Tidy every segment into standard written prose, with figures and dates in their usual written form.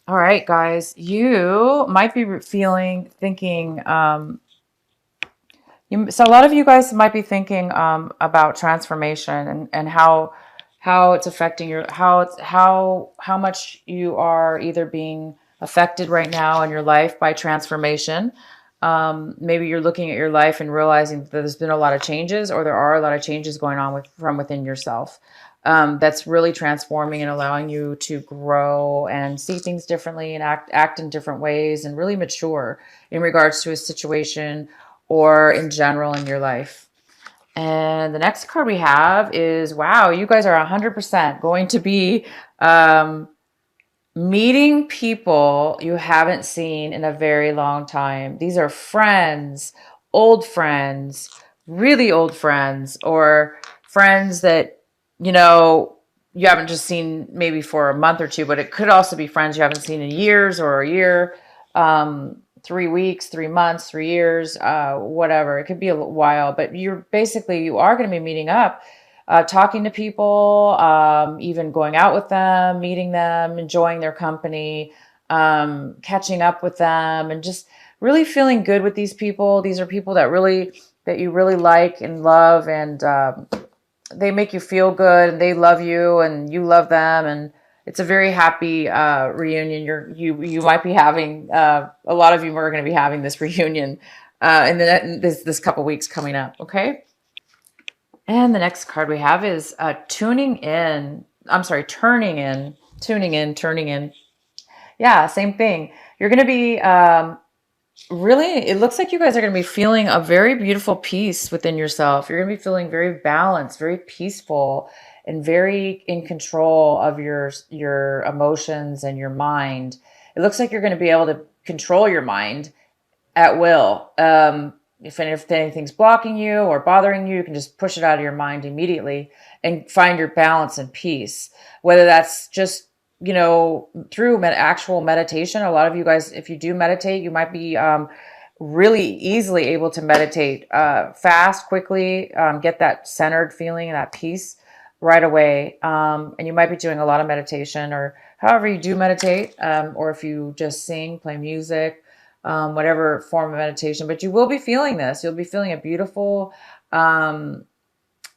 All right, guys, you might be thinking, so a lot of you guys might be thinking about transformation and how it's affecting your how much you are either being affected right now in your life by transformation. Maybe you're looking at your life and realizing that there's been a lot of changes, or there are a lot of changes going on from within yourself. That's really transforming and allowing you to grow and see things differently and act in different ways and really mature in regards to a situation or in general in your life. And the next card we have is, wow, you guys are 100% going to be um, meeting people you haven't seen in a very long time. These are friends, really old friends, or friends that, you know, you haven't just seen maybe for a month or two, but it could also be friends you haven't seen in years or a year, 3 weeks, 3 months, 3 years, whatever. It could be a while, but you are going to be meeting up, talking to people, even going out with them, meeting them, enjoying their company, catching up with them, and just really feeling good with these people. These are people that you really like and love, and they make you feel good, and they love you, and you love them, and it's a very happy reunion. You might be having a lot of you are going to be having this reunion in this couple weeks coming up. Okay. And the next card we have is tuning in. I'm sorry, turning in, tuning in, turning in. Yeah, same thing. You're going to be really, it looks like you guys are going to be feeling a very beautiful peace within yourself. You're going to be feeling very balanced, very peaceful, and very in control of your emotions and your mind. It looks like you're going to be able to control your mind at will. If anything's blocking you or bothering you, you can just push it out of your mind immediately and find your balance and peace. Whether that's just, through actual meditation. A lot of you guys, if you do meditate, you might be really easily able to meditate fast, quickly, get that centered feeling and that peace right away. And you might be doing a lot of meditation, or however you do meditate, or if you just sing, play music, whatever form of meditation, but you will be feeling this. You'll be feeling a beautiful,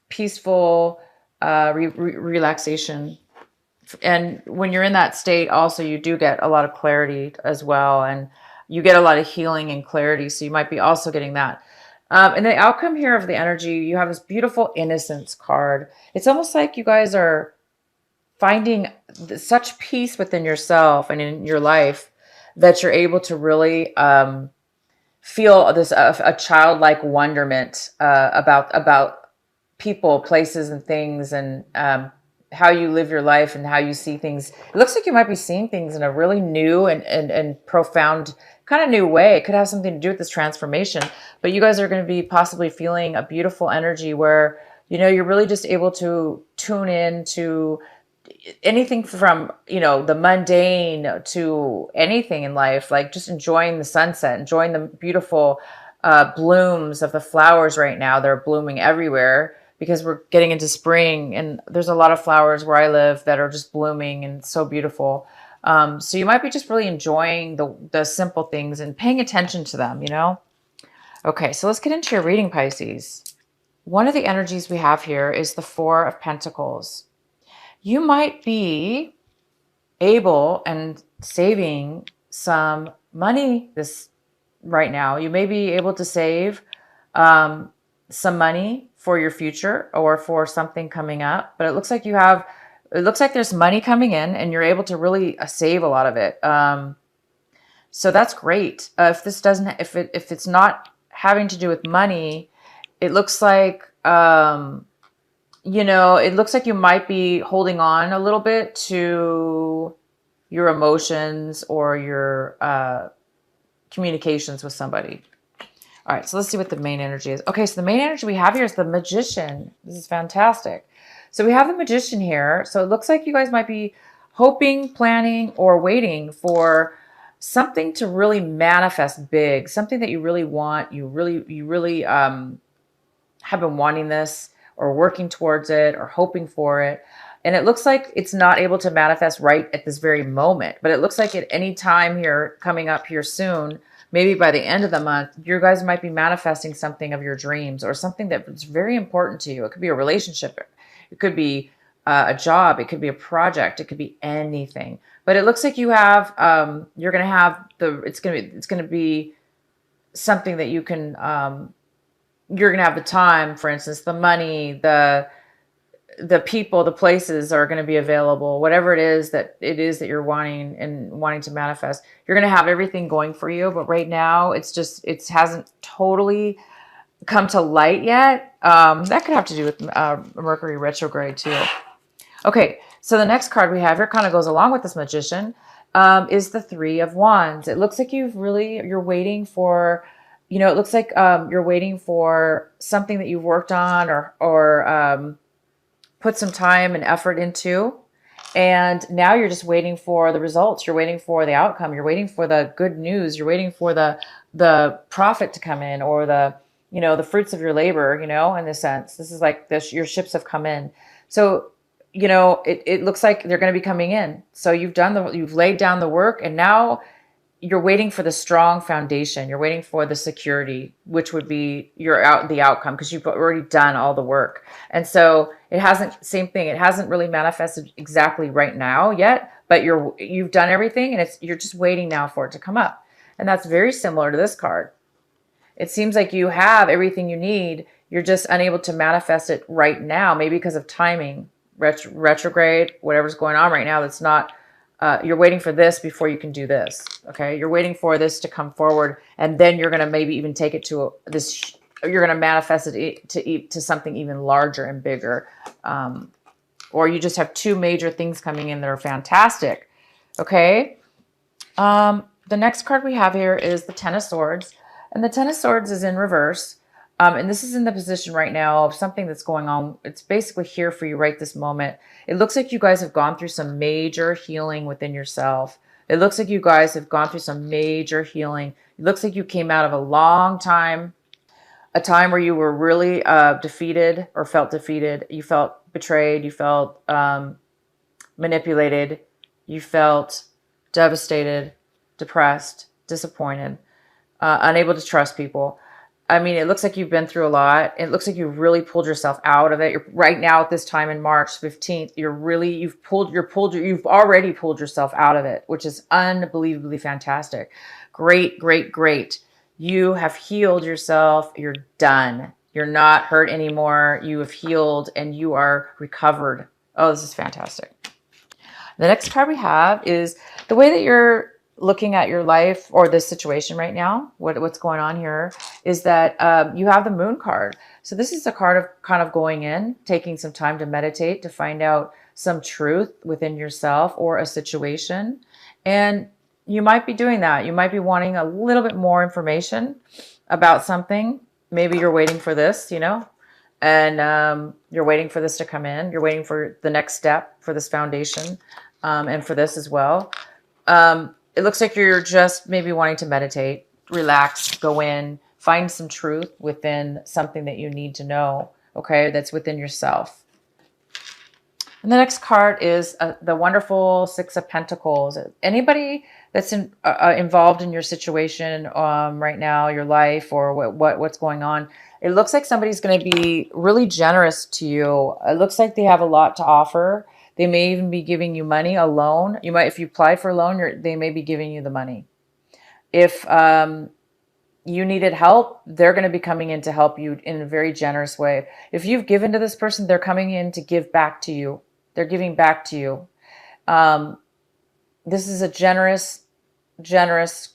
peaceful relaxation. And when you're in that state, also, you do get a lot of clarity as well. And you get a lot of healing and clarity. So you might be also getting that. And the outcome here of the energy, you have this beautiful innocence card. It's almost like you guys are finding such peace within yourself and in your life that you're able to really feel this a childlike wonderment about people, places, and things, and how you live your life and how you see things. It looks like you might be seeing things in a really new and profound kind of new way. It could have something to do with this transformation, but you guys are going to be possibly feeling a beautiful energy where, you're really just able to tune in to anything from, the mundane to anything in life, like just enjoying the sunset, enjoying the beautiful blooms of the flowers right now. They're blooming everywhere because we're getting into spring, and there's a lot of flowers where I live that are just blooming and so beautiful. So you might be just really enjoying the simple things and paying attention to them. Okay, so let's get into your reading, Pisces. One of the energies we have here is the Four of Pentacles. You might be able and saving some money this right now. You may be able to save some money for your future or for something coming up, but it looks like there's money coming in and you're able to really save a lot of it. So that's great. If it's not having to do with money, it looks like, it looks like you might be holding on a little bit to your emotions or your communications with somebody. All right, so let's see what the main energy is. Okay, so the main energy we have here is the Magician. This is fantastic. So we have the Magician here. So it looks like you guys might be hoping, planning, or waiting for something to really manifest big, something that you really want. You really have been wanting this, or working towards it, or hoping for it. And it looks like it's not able to manifest right at this very moment, but it looks like at any time here coming up here soon, maybe by the end of the month, you guys might be manifesting something of your dreams or something that's very important to you. It could be a relationship. It could be a job. It could be a project. It could be anything. But it looks like you have, you're going to have it's going to be something that you can, you're going to have the time, for instance, the money, the people, the places are going to be available, whatever it is that you're wanting to manifest. You're going to have everything going for you. But right now it hasn't totally come to light yet. That could have to do with Mercury retrograde too. Okay. So the next card we have here kind of goes along with this Magician, is the Three of Wands. It looks like you're waiting for, it looks like, you're waiting for something that you've worked on or put some time and effort into. And now you're just waiting for the results. You're waiting for the outcome. You're waiting for the good news. You're waiting for the profit to come in, or the fruits of your labor, in this sense. This is like this, your ships have come in. So, it looks like they're going to be coming in. So you've laid down the work, and now you're waiting for the strong foundation. You're waiting for the security, which would be the outcome, because you've already done all the work. And so same thing. It hasn't really manifested exactly right now yet, but you've done everything, and you're just waiting now for it to come up. And that's very similar to this card. It seems like you have everything you need. You're just unable to manifest it right now, maybe because of timing, retrograde, whatever's going on right now. That's not, you're waiting for this before you can do this. Okay. You're waiting for this to come forward, and then you're going to maybe even take it to you're going to manifest it to something even larger and bigger. Or you just have two major things coming in that are fantastic. Okay. The next card we have here is the Ten of Swords, and the Ten of Swords is in reverse. And this is in the position right now of something that's going on. It's basically here for you right this moment. It looks like you guys have gone through some major healing within yourself. It looks like you guys have gone through some major healing. It looks like you came out of a long time, a time where you were really defeated or felt defeated. You felt betrayed. You felt manipulated. You felt devastated, depressed, disappointed, unable to trust people. I mean, it looks like you've been through a lot. It looks like you really pulled yourself out of it. You're right now at this time in March 15th, you've already pulled yourself out of it, which is unbelievably fantastic. Great, great, great. You have healed yourself. You're done. You're not hurt anymore. You have healed and you are recovered. Oh, this is fantastic. The next card we have is the way that you're looking at your life or this situation right now. What's going on here is that you have the Moon card. So this is a card of kind of going in, taking some time to meditate, to find out some truth within yourself or a situation. And you might be doing that. You might be wanting a little bit more information about something. Maybe you're waiting for this, and you're waiting for this to come in. You're waiting for the next step for this foundation, and for this as well. It looks like you're just maybe wanting to meditate, relax, go in, find some truth within something that you need to know, okay, that's within yourself. And the next card is the wonderful Six of Pentacles. Anybody that's involved in your situation right now, your life, or what's going on, it looks like somebody's going to be really generous to you. It looks like they have a lot to offer. They may even be giving you money, a loan. If you applied for a loan, they may be giving you the money. If you needed help, they're going to be coming in to help you in a very generous way. If you've given to this person, they're coming in to give back to you. They're giving back to you. This is a generous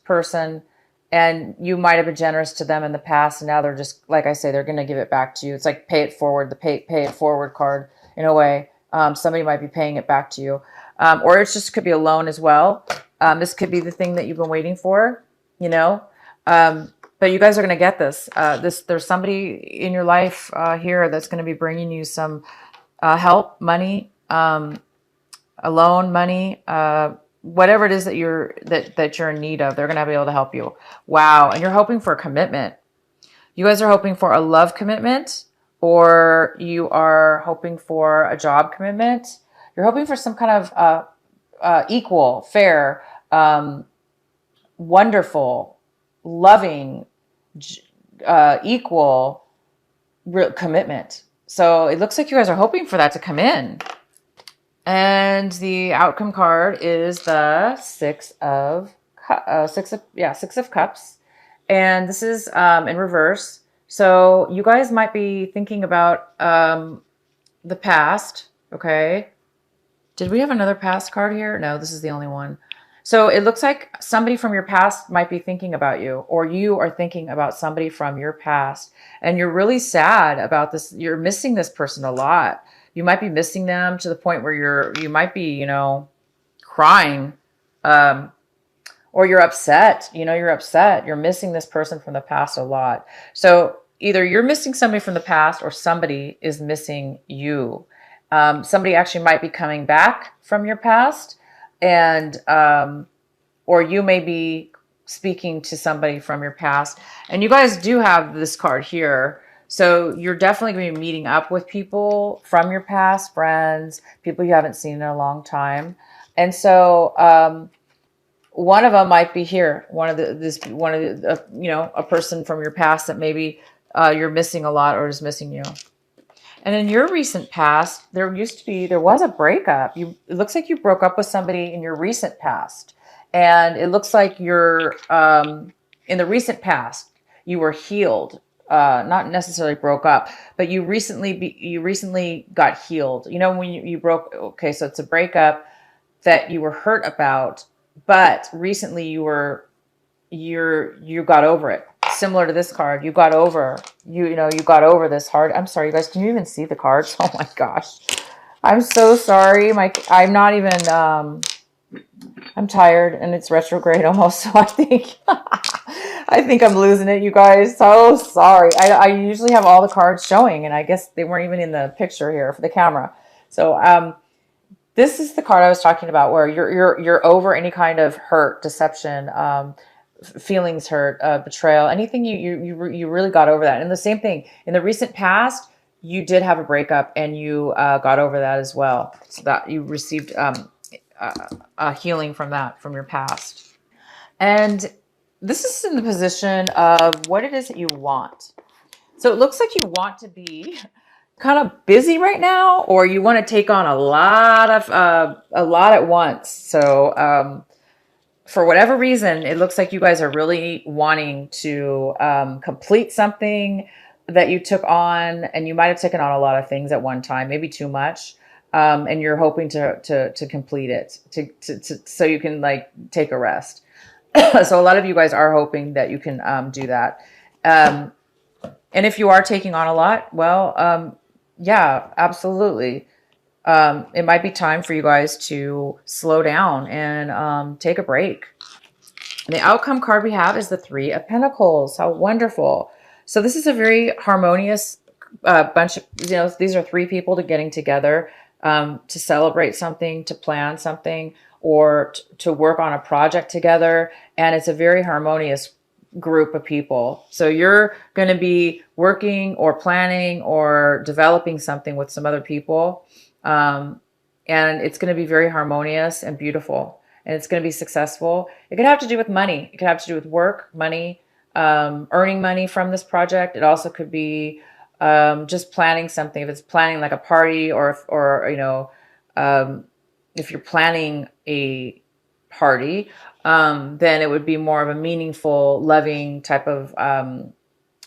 person, and you might have been generous to them in the past, and now they're just, like I say, they're going to give it back to you. It's like pay it forward, the pay it forward card in a way. Somebody might be paying it back to you. Or it just could be a loan as well. This could be the thing that you've been waiting for, but you guys are going to get this. There's somebody in your life here that's going to be bringing you some help, money, a loan, money, whatever it is that you're in need of. They're going to be able to help you. Wow. And you're hoping for a commitment. You guys are hoping for a love commitment, or you are hoping for a job commitment. You're hoping for some kind of equal, fair, wonderful, loving, equal commitment. So it looks like you guys are hoping for that to come in. And the outcome card is the Six of Cups. And this is in reverse. So you guys might be thinking about the past. Okay. Did we have another past card here? No, this is the only one. So it looks like somebody from your past might be thinking about you, or you are thinking about somebody from your past, and you're really sad about this. You're missing this person a lot. You might be missing them to the point where you might be, you know, crying, or you're upset. You know, you're upset. You're missing this person from the past a lot. So either you're missing somebody from the past, or somebody is missing you. Somebody actually might be coming back from your past, and or you may be speaking to somebody from your past. And you guys do have this card here. So you're definitely going to be meeting up with people from your past, friends, people you haven't seen in a long time. And so one of them might be here. You know, a person from your past that maybe you're missing a lot, or is missing you. And in your recent past, there was a breakup. It looks like you broke up with somebody in your recent past. And it looks like you're, in the recent past, you were healed. Not necessarily broke up, but you recently got healed. You know, when you broke, okay, so it's a breakup that you were hurt about, but recently you got over it. Similar to this card, you got over this hard. I'm sorry, you guys. Can you even see the cards? Oh my gosh, I'm so sorry. I'm not even. I'm tired, and it's retrograde almost. So I think I'm losing it, you guys. So sorry. I usually have all the cards showing, and I guess they weren't even in the picture here for the camera. So this is the card I was talking about, where you're over any kind of hurt, deception, feelings hurt, betrayal, anything you really got over that. And the same thing in the recent past, you did have a breakup, and you got over that as well. So that you received a healing from that, from your past. And this is in the position of what it is that you want. So it looks like you want to be kind of busy right now, or you want to take on a lot at once. So for whatever reason, it looks like you guys are really wanting to complete something that you took on, and you might have taken on a lot of things at one time, maybe too much, and you're hoping to complete it, so you can like take a rest. So a lot of you guys are hoping that you can do that. And if you are taking on a lot, well, yeah, absolutely. It might be time for you guys to slow down and take a break. And the outcome card we have is the Three of Pentacles. How wonderful. So this is a very harmonious bunch of, you know, these are three people getting together to celebrate something, to plan something, or to work on a project together. And it's a very harmonious group of people. So you're going to be working or planning or developing something with some other people. And it's going to be very harmonious and beautiful. And it's going to be successful. It could have to do with money. It could have to do with work, money, earning money from this project. It also could be just planning something. If it's planning like a party, or you know, if you're planning a party, then it would be more of a meaningful, loving type of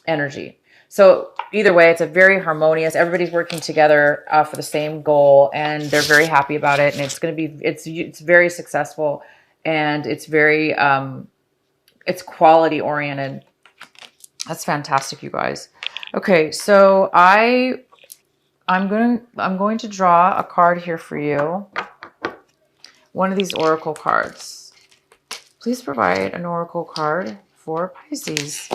energy. So either way, it's a very harmonious. Everybody's working together for the same goal, and they're very happy about it. And it's going to be, it's very successful, and it's very, it's quality oriented. That's fantastic, you guys. Okay, so I'm going to draw a card here for you. One of these oracle cards. Please provide an oracle card for Pisces.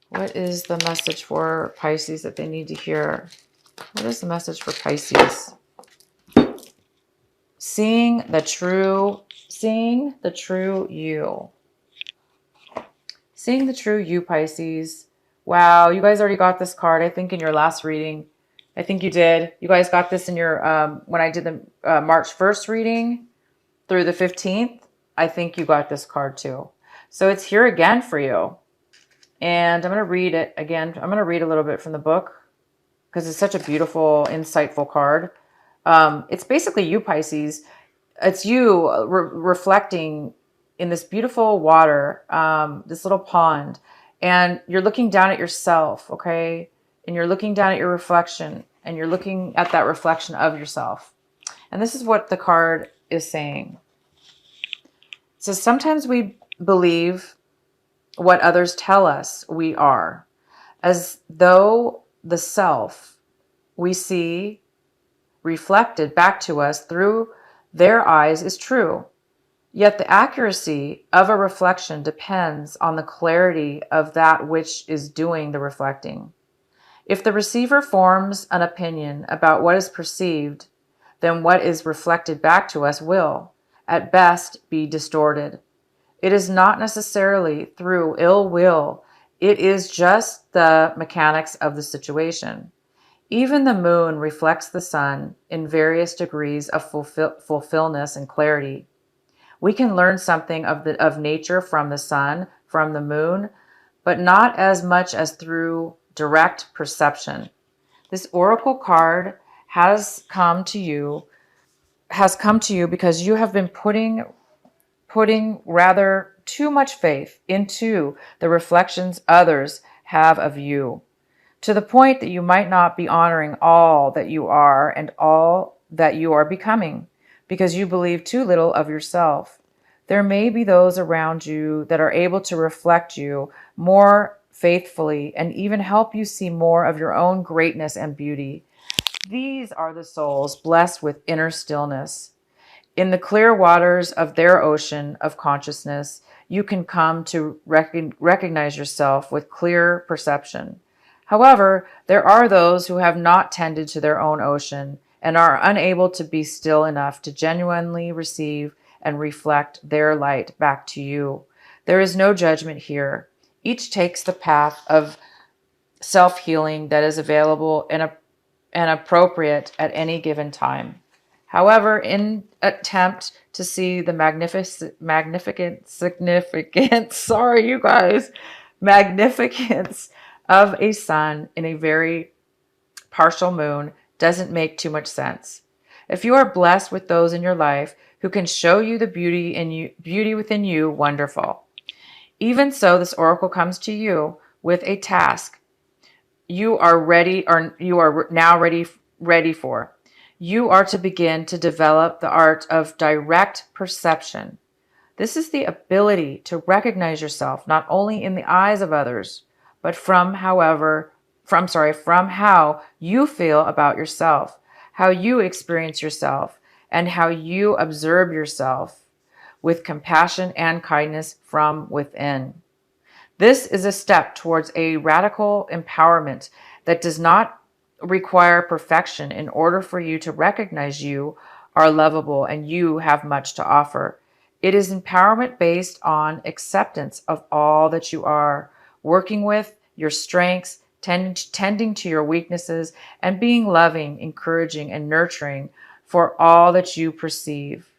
What is the message for Pisces that they need to hear? What is the message for Pisces? Seeing the true you. Seeing the true you, Pisces. Wow, you guys already got this card. I think in your last reading, I think you did. You guys got this in your, when I did the March 1st reading through the 15th. I think you got this card too. So it's here again for you. And I'm going to read it again. I'm going to read a little bit from the book because it's such a beautiful, insightful card. It's basically you, Pisces. It's you reflecting in this beautiful water, this little pond, and you're looking down at yourself, okay? And you're looking down at your reflection, and you're looking at that reflection of yourself. And this is what the card is saying. It says, sometimes we believe what others tell us we are, as though the self we see reflected back to us through their eyes is true. Yet the accuracy of a reflection depends on the clarity of that which is doing the reflecting. If the receiver forms an opinion about what is perceived, then what is reflected back to us will, at best, be distorted. It is not necessarily through ill will, it is just the mechanics of the situation. Even the moon reflects the sun in various degrees of fulfillment and clarity. We can learn something of nature from the sun, from the moon, but not as much as through direct perception. This oracle card has come to you because you have been putting rather too much faith into the reflections others have of you, to the point that you might not be honoring all that you are and all that you are becoming, because you believe too little of yourself. There may be those around you that are able to reflect you more faithfully and even help you see more of your own greatness and beauty. These are the souls blessed with inner stillness. In the clear waters of their ocean of consciousness, you can come to recognize yourself with clear perception. However, there are those who have not tended to their own ocean and are unable to be still enough to genuinely receive and reflect their light back to you. There is no judgment here. Each takes the path of self-healing that is available and appropriate at any given time. However, in attempt to see the magnificence of a sun in a very partial moon doesn't make too much sense. If you are blessed with those in your life who can show you the beauty within you, wonderful. Even so, this oracle comes to you with a task you are now ready for. You are to begin to develop the art of direct perception. This is the ability to recognize yourself not only in the eyes of others, but from how you feel about yourself, how you experience yourself, and how you observe yourself with compassion and kindness from within. This is a step towards a radical empowerment that does not require perfection in order for you to recognize you are lovable and you have much to offer. It is empowerment based on acceptance of all that you are, working with your strengths, tending to your weaknesses, and being loving, encouraging, and nurturing for all that you perceive.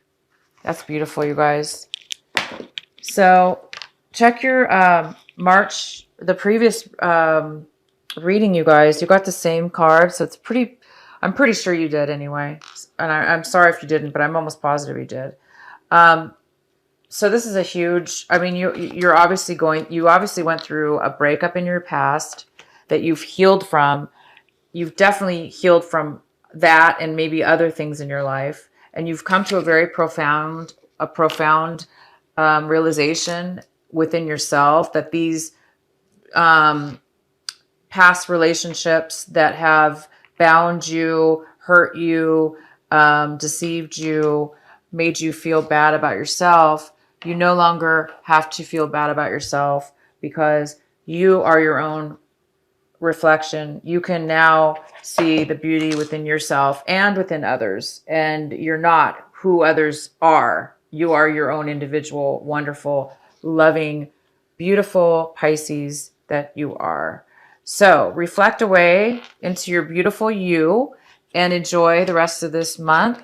That's beautiful, you guys. So check your the previous reading, you guys. You got the same card, so I'm pretty sure you did anyway. And I'm sorry if you didn't, but I'm almost positive you did. So this is a huge, I mean, you obviously went through a breakup in your past that you've healed from. You've definitely healed from that and maybe other things in your life. And you've come to a very profound realization within yourself that these past relationships that have bound you, hurt you, deceived you, made you feel bad about yourself, you no longer have to feel bad about yourself because you are your own reflection. You can now see the beauty within yourself and within others. And you're not who others are. You are your own individual, wonderful, loving, beautiful Pisces that you are. So reflect away into your beautiful you and enjoy the rest of this month.